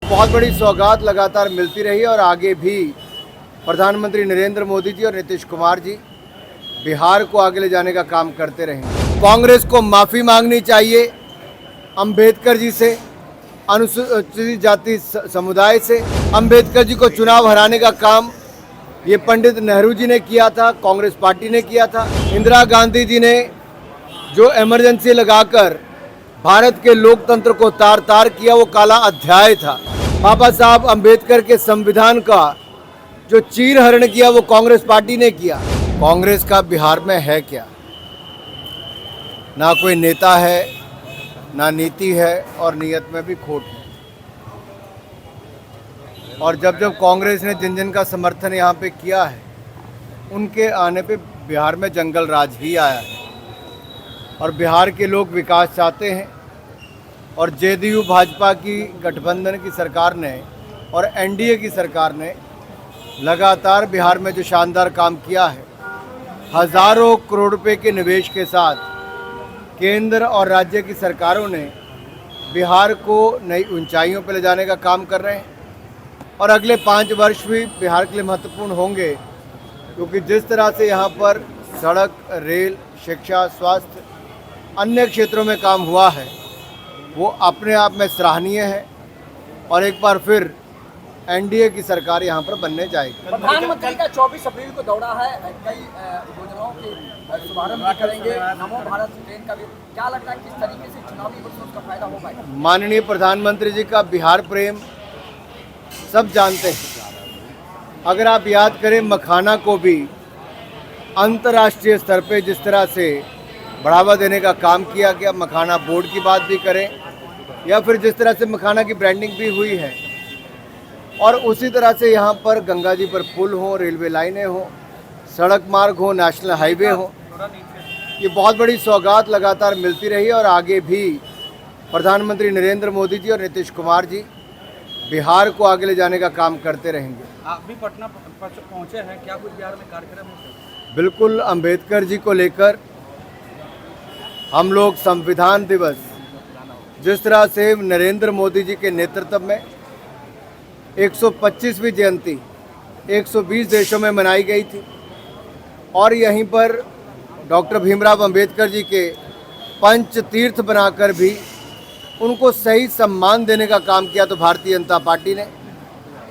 बहुत बड़ी सौगात लगातार मिलती रही और आगे भी प्रधानमंत्री नरेंद्र मोदी जी और नीतीश कुमार जी बिहार को आगे ले जाने का काम करते रहेंगे। कांग्रेस को माफ़ी मांगनी चाहिए अंबेडकर जी से, अनुसूचित जाति समुदाय से। अंबेडकर जी को चुनाव हराने का काम ये पंडित नेहरू जी ने किया था, कांग्रेस पार्टी ने किया था। इंदिरा गांधी जी ने जो इमरजेंसी लगाकर भारत के लोकतंत्र को तार तार किया, वो काला अध्याय था। बाबा साहब अंबेडकर के संविधान का जो चीरहरण किया वो कांग्रेस पार्टी ने किया। कांग्रेस का बिहार में है क्या? ना कोई नेता है, ना नीति है और नीयत में भी खोट है। और जब जब कांग्रेस ने जिन जिन का समर्थन यहाँ पे किया है, उनके आने पे बिहार में जंगल राज ही आया है। और बिहार के लोग विकास चाहते हैं और जेडीयू भाजपा की गठबंधन की सरकार ने और एनडीए की सरकार ने लगातार बिहार में जो शानदार काम किया है, हज़ारों करोड़ रुपए के निवेश के साथ केंद्र और राज्य की सरकारों ने बिहार को नई ऊंचाइयों पर ले जाने का काम कर रहे हैं। और अगले 5 वर्ष भी बिहार के लिए महत्वपूर्ण होंगे, क्योंकि जिस तरह से यहाँ पर सड़क, रेल, शिक्षा, स्वास्थ्य, अन्य क्षेत्रों में काम हुआ है, वो अपने आप में सराहनीय है। और एक बार फिर एनडीए की सरकार यहाँ पर बनने जाएगी। प्रधानमंत्री का 24 अप्रैल को दौरा है, कई योजनाओं के शुभारंभ भी करेंगे, नमो भारत ट्रेन का भी। क्या लगता है किस तरीके से चुनावी वर्ष में उसका फायदा होगा? माननीय प्रधानमंत्री जी का बिहार प्रेम सब जानते हैं। अगर आप याद करें, मखाना को भी अंतर्राष्ट्रीय स्तर पे जिस तरह से बढ़ावा देने का काम किया गया, मखाना बोर्ड की बात भी करें या फिर जिस तरह से मखाना की ब्रांडिंग भी हुई है, और उसी तरह से यहाँ पर गंगा जी पर पुल हो, रेलवे लाइनें हो, सड़क मार्ग हो, नेशनल हाईवे हो, ये बहुत बड़ी सौगात लगातार मिलती रही और आगे भी प्रधानमंत्री नरेंद्र मोदी जी और नीतीश कुमार जी बिहार को आगे ले जाने का काम करते रहेंगे। आप भी पटना पहुँचे हैं, क्या कुछ बिहार में कार्यक्रम है? बिल्कुल, अंबेडकर जी को लेकर हम लोग संविधान दिवस जिस तरह से नरेंद्र मोदी जी के नेतृत्व में 125वीं जयंती 120 देशों में मनाई गई थी, और यहीं पर डॉक्टर भीमराव अंबेडकर जी के पंच तीर्थ बनाकर भी उनको सही सम्मान देने का काम किया। तो भारतीय जनता पार्टी ने,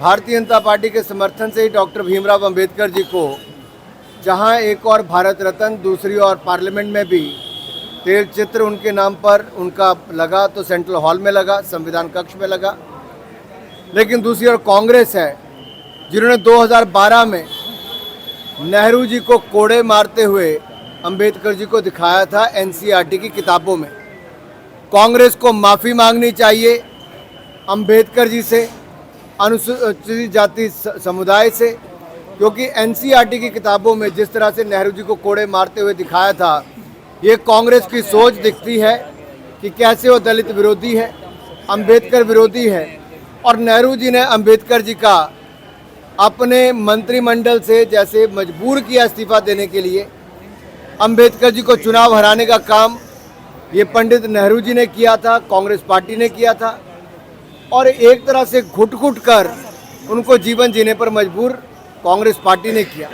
भारतीय जनता पार्टी के समर्थन से ही डॉक्टर भीमराव अंबेडकर जी को जहां एक और भारत रत्न, दूसरी ओर पार्लियामेंट में भी तेल चित्र उनके नाम पर उनका लगा, तो सेंट्रल हॉल में लगा, संविधान कक्ष में लगा। लेकिन दूसरी ओर कांग्रेस है, जिन्होंने 2012 में नेहरू जी को कोड़े मारते हुए अंबेडकर जी को दिखाया था एनसीईआरटी की किताबों में। कांग्रेस को माफ़ी मांगनी चाहिए अंबेडकर जी से, अनुसूचित जाति समुदाय से, क्योंकि एनसीईआरटी की किताबों में जिस तरह से नेहरू जी को कोड़े मारते हुए दिखाया था, ये कांग्रेस की सोच दिखती है कि कैसे वो दलित विरोधी है, अंबेडकर विरोधी है। और नेहरू जी ने अंबेडकर जी का अपने मंत्रिमंडल से जैसे मजबूर किया इस्तीफा देने के लिए, अंबेडकर जी को चुनाव हराने का काम ये पंडित नेहरू जी ने किया था, कांग्रेस पार्टी ने किया था। और एक तरह से घुट घुट कर उनको जीवन जीने पर मजबूर कांग्रेस पार्टी ने किया।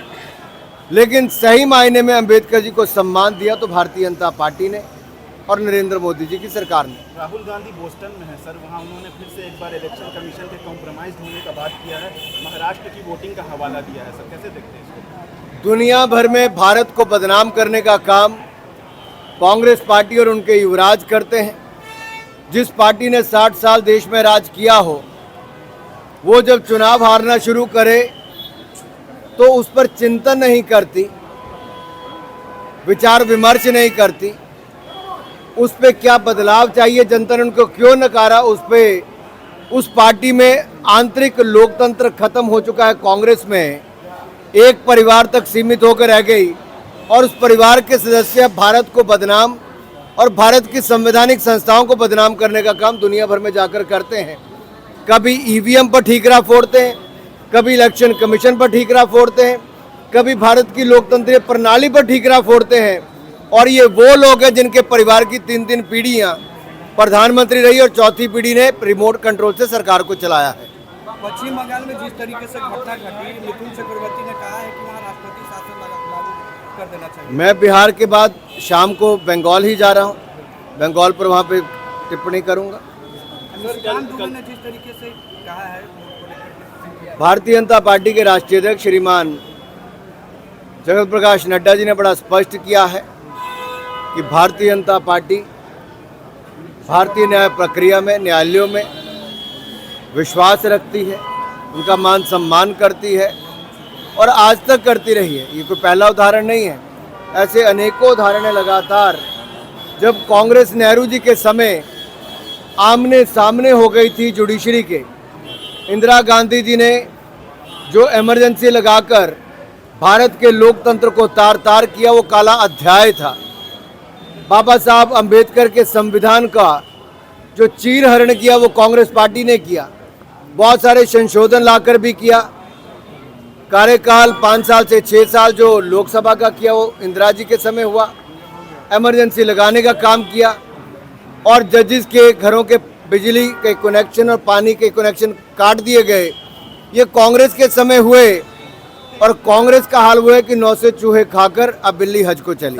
लेकिन सही मायने में अंबेडकर जी को सम्मान दिया तो भारतीय जनता पार्टी ने और नरेंद्र मोदी जी की सरकार ने। राहुल गांधी बोस्टन में है सर, वहां उन्होंने फिर से एक बार इलेक्शन कमीशन के कॉम्प्रोमाइज होने का बात किया है, महाराष्ट्र की वोटिंग का हवाला दिया है। सर, कैसे देखते हैं इसको? दुनिया भर में भारत को बदनाम करने का काम कांग्रेस पार्टी और उनके युवराज करते हैं। जिस पार्टी ने 60 साल देश में राज किया हो, वो जब चुनाव हारना शुरू करे तो उस पर चिंतन नहीं करती, विचार विमर्श नहीं करती, उस पे क्या बदलाव चाहिए, जनता ने उनको क्यों नकारा, उस पार्टी में आंतरिक लोकतंत्र खत्म हो चुका है। कांग्रेस में एक परिवार तक सीमित होकर रह गई और उस परिवार के सदस्य भारत को बदनाम और भारत की संवैधानिक संस्थाओं को बदनाम करने का काम दुनिया भर में जाकर करते हैं। कभी ईवीएम पर ठीकरा फोड़ते हैं, कभी इलेक्शन कमीशन पर ठीकरा फोड़ते हैं, कभी भारत की लोकतंत्रीय प्रणाली पर ठीकरा फोड़ते हैं। और ये वो लोग हैं जिनके परिवार की 3-3 पीढ़ियाँ प्रधानमंत्री रही और चौथी पीढ़ी ने रिमोट कंट्रोल से सरकार को चलाया है। पश्चिम बंगाल में जिस तरीके से घटना घटी, मिथुन चक्रवर्ती ने कहा है कि वहाँ राष्ट्रपति शासन लागू कर देना चाहिए। मैं बिहार के बाद शाम को बंगाल ही जा रहा हूँ, बंगाल पर वहाँ पे टिप्पणी करूँगा। निशिकांत दुबे ने जिस तरीके से कहा है भारतीय जनता पार्टी के राष्ट्रीय अध्यक्ष श्रीमान जगत प्रकाश नड्डा जी ने बड़ा स्पष्ट किया है कि भारतीय जनता पार्टी भारतीय न्याय प्रक्रिया में, न्यायालयों में विश्वास रखती है, उनका मान सम्मान करती है और आज तक करती रही है। ये कोई पहला उदाहरण नहीं है, ऐसे अनेकों उदाहरण हैं लगातार। जब कांग्रेस नेहरू जी के समय आमने सामने हो गई थी जुडिशरी के, इंदिरा गांधी जी ने जो इमरजेंसी लगाकर भारत के लोकतंत्र को तार तार किया, वो काला अध्याय था। बाबा साहब अंबेडकर के संविधान का जो चीरहरण किया वो कांग्रेस पार्टी ने किया, बहुत सारे संशोधन लाकर भी किया। कार्यकाल 5 साल से 6 साल जो लोकसभा का किया वो इंदिरा जी के समय हुआ। इमरजेंसी लगाने का काम किया और जजेस के घरों के बिजली के कनेक्शन और पानी के कनेक्शन काट दिए गए, ये कांग्रेस के समय हुए। और कांग्रेस का हाल हुआ है कि 9 से चूहे खाकर अब बिल्ली हज को चली।